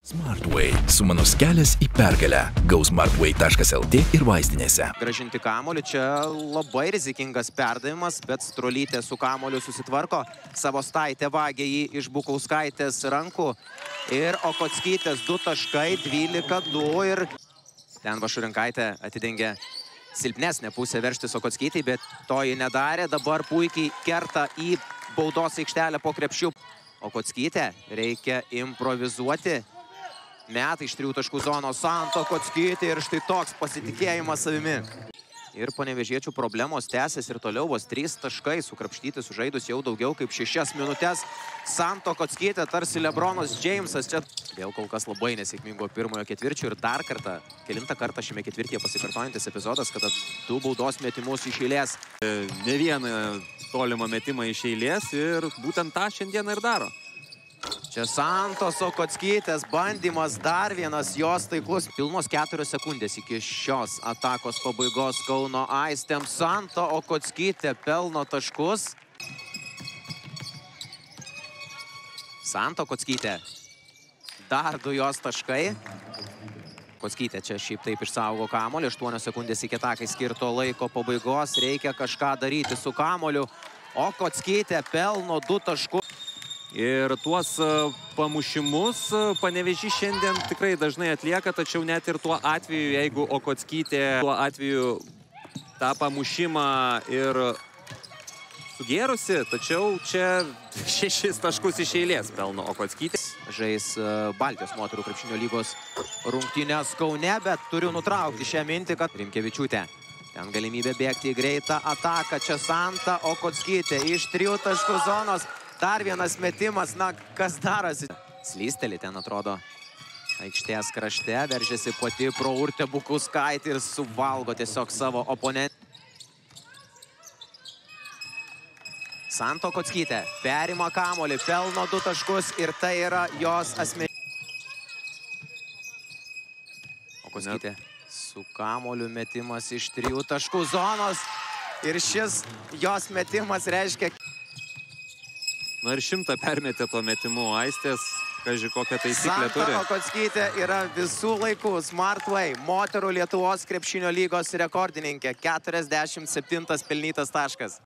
Smartway – sumanus kelias į pergalę. Gausmartway.lt ir vaistinėse. Gražinti kamuolį, čia labai rizikingas perdavimas, bet Strolytė su kamuoliu susitvarko. Savostaitė vagė jį iš Bukauskaitės rankų. Ir Okockytės 2 taškai, 12-2 ir ten Vašurinkaitė atidengė silpnesnę pusę veržtis Okockytei, bet to ji nedarė. Dabar puikiai kerta į baudos aikštelę po krepšių. Okockytė reikia improvizuoti. Meta iš 3 taškų zonos Santo Okockytė ir štai toks pasitikėjimas savimi. Ir panevėžiečių problemos tęsiasi ir toliau vos 3 taškai sukrapštyti sužaidus jau daugiau kaip 6 minutės. Santo Okockytė tarsi Lebronas Džeimsas čia. Vėl kol kas labai nesėkmingo pirmojo ketvirčio ir dar kartą, kelintą kartą šiame ketvirtyje pasikartojantis epizodas, kada 2 baudos metimus iš eilės. Ne vieną tolimą metimą iš eilės ir būtent tą šiandieną ir daro. Čia Santos Okockytės bandymas, dar vienas jos taiklus. Pilnos 4 sekundės iki šios atakos pabaigos Kauno aistėms. Santo Okockytė pelno taškus. Santo Okockytė. Dar 2 jos taškai. Okockytė čia šiaip taip išsaugo kamuolį. 8 sekundės iki atakai skirto laiko pabaigos. Reikia kažką daryti su kamuoliu. Okockytė pelno 2 taškus. Ir tuos pamušimus Panevėžys šiandien tikrai dažnai atlieka, tačiau net ir tuo atveju, jeigu Okockytė tuo atveju tą pamušimą ir sugėrusi, tačiau čia 6 taškus iš eilės pelno Okockytė. Žais Baltijos moterų krepšinio lygos rungtynes Kaune, bet turiu nutraukti šią mintį, kad Rimkevičiūtė. Ten galimybė bėgti į greitą ataką. Čia Santa Okockytė iš 3 taškų zonos. Dar vienas metimas, na, kas darosi? Slysteli ten atrodo aikštės krašte, veržėsi pati pro Urtę Bukauskaitę ir suvalgo tiesiog savo oponentą. Santo Okockytė perima kamuolį, pelno 2 taškus ir tai yra jos asmeninė. Okockytė su kamuoliu metimas iš 3 taškų zonos ir šis jos metimas reiškia... Na ir 100 permetė tuo metimu aistės, kaži kokią taisyklę turi. Santa Okockytė yra visų laikų Smartway moterų Lietuvos krepšinio lygos rekordininkė. 47 pelnytas taškas.